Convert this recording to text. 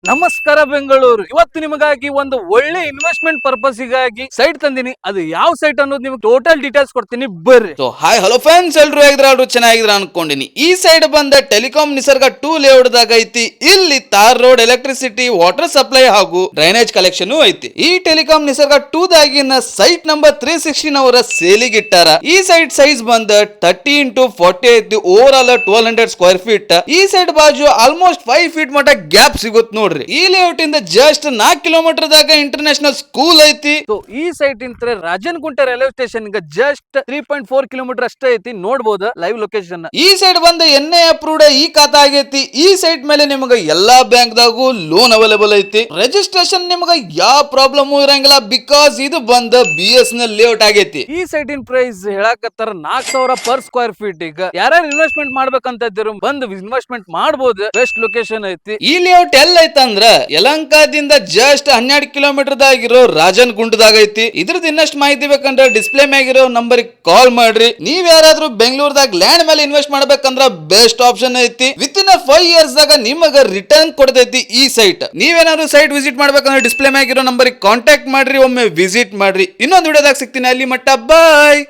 ನಮಸ್ಕಾರ ಬೆಂಗಳೂರು. ಇವತ್ತು ನಿಮಗಾಗಿ ಒಂದು ಒಳ್ಳೆ ಇನ್ವೆಸ್ಟ್ಮೆಂಟ್ ಪರ್ಪಸ್ಗಾಗಿ ಸೈಟ್ ತಂದಿನಿ. ಅದು ಯಾವ ಸೈಟ್ ಅನ್ನೋದು ನಿಮ್ಗೆ ಟೋಟಲ್ ಡೀಟೇಲ್ಸ್ ಕೊಡ್ತೀನಿ, ಬರ್ರಿ. ಸೊ ಹಾಯ್ ಹಲೋ ಫ್ರೆಂಡ್ಸ್, ಎಲ್ರು ಹೇಗಿದ್ರು ಚೆನ್ನಾಗಿದ್ರ ಅನ್ಕೊಂಡಿನಿ. ಈ ಸೈಡ್ ಬಂದ ಟೆಲಿಕಾಂ ನಿಸರ್ಗ 2 ಲೇಔಟ್ ದಾಗ ಐತಿ. ಇಲ್ಲಿ tar road, electricity, water supply ಹಾಗೂ ಡ್ರೈನೇಜ್ ಕಲೆಕ್ಷನ್ ಐತಿ. ಈ ಟೆಲಿಕಾಂ ನಿಸರ್ಗ 2 ದಾಗಿನ ಸೈಟ್ ನಂಬರ್ 316 ನವರ ಸೇಲಿಗೆ ಇಟ್ಟಾರ. ಈ ಸೈಟ್ ಸೈಜ್ ಬಂದ 30 × 40 ಐತಿ. Overall 1200 square feet. ಈ ಸೈಡ್ ಬಾಜು ಆಲ್ಮೋಸ್ಟ್ 5 ಫೀಟ್ ಮಟ್ಟ ಗ್ಯಾಪ್ ಸಿಗುತ್ತೆ ನೋಡ್ರಿ. ಈ ಲೇಔಟ್ ಇಂದ ಜಸ್ಟ್ 4 ಕಿಲೋಮೀಟರ್ ದಾಗ ಇಂಟರ್ನ್ಯಾಷನಲ್ ಸ್ಕೂಲ್ ಐತಿ. ಈ ಸೈಟ್ ಇಂತ್ರ Rajanagunte railway station just 3.4 kilometre ಅಷ್ಟೇ ಐತಿ. ನೋಡಬಹುದು ಲೈವ್ ಲೊಕೇಶನ್. ಈ ಸೈಡ್ ಬಂದ NA ಅಪ್ರೂವ್ಡ್ ಈ ಖಾತಾ ಆಗೈತಿ. ಈ ಸೈಟ್ ಮೇಲೆ ನಿಮಗೆ ಎಲ್ಲಾ ಬ್ಯಾಂಕ್ ದಾಗೂ ಲೋನ್ ಅವೈಲೇಬಲ್ ಐತಿ. ರಿಜಿಸ್ಟ್ರೇಷನ್ ನಿಮಗೆ ಯಾವ ಪ್ರಾಬ್ಲಮ್ ಇರಂಗಿಲ್ಲ, ಬಿಕಾಸ್ ಇದು ಬಂದ BSNL ಲೇಔಟ್ ಆಗೈತಿ. ಈ ಸೈಟ್ ಇನ್ ಪ್ರೈಸ್ ಹೇಳಕತ್ತಾರ 4,000 ಪರ್ ಸ್ಕ್ವೇರ್ ಫೀಟ್. ಈಗ ಯಾರ್ಯಾರು ಇನ್ವೆಸ್ಟ್ಮೆಂಟ್ ಮಾಡ್ಬೇಕಂತ ಇದ್ದೀರೋ ಬಂದು ಇನ್ವೆಸ್ಟ್ಮೆಂಟ್ ಮಾಡಬಹುದು. ಬೆಸ್ಟ್ ಲೊಕೇಶನ್ ಐತಿ. ಈ ಲೇಔಟ್ ಎಲ್ಲ ಐತಂದ್ರ ಯಲಹಂಕದಿಂದ ಜಸ್ಟ್ 12 ಕಿಲೋಮೀಟರ್ ದಾಗಿರೋ ರಾಜನಗುಂಟದಾಗ ಐತಿ. ಇದ್ರದ್ದು ಇನ್ನಷ್ಟು ಮಾಹಿತಿ ಬೇಕಂದ್ರೆ ಡಿಸ್ಪ್ಲೇ ಮ್ಯಾಗಿರೋ ನಂಬರ್ ಕಾಲ್ ಮಾಡ್ರಿ. ನೀವ್ ಯಾರಾದ್ರೂ ಬೆಂಗಳೂರದಾಗ ಲ್ಯಾಂಡ್ ಮೇಲೆ ಇನ್ವೆಸ್ಟ್ ಮಾಡ್ಬೇಕಂದ್ರ ಬೆಸ್ಟ್ ಆಪ್ಷನ್ ಐತಿ. ವಿತ್ ಇನ್ 5 ಇಯರ್ಸ್ ದಾಗ ನಿಮಗ ರಿಟರ್ನ್ ಕೊಡ್ತೈತಿ ಈ ಸೈಟ್. ನೀವೇನಾದ್ರು ಸೈಟ್ ವಿಸಿಟ್ ಮಾಡ್ಬೇಕಂದ್ರೆ ಡಿಸ್ಪ್ಲೇ ಮ್ಯಾಗಿರೋ ನಂಬರ್ ಕಾಂಟ್ಯಾಕ್ಟ್ ಮಾಡ್ರಿ, ಒಮ್ಮೆ ವಿಸಿಟ್ ಮಾಡ್ರಿ. ಇನ್ನೊಂದು ವಿಡಿಯೋದಾಗ ಸಿಗ್ತೀನಿ. ಅಲ್ಲಿ ಮಟ್ಟ ಬಾಯ್.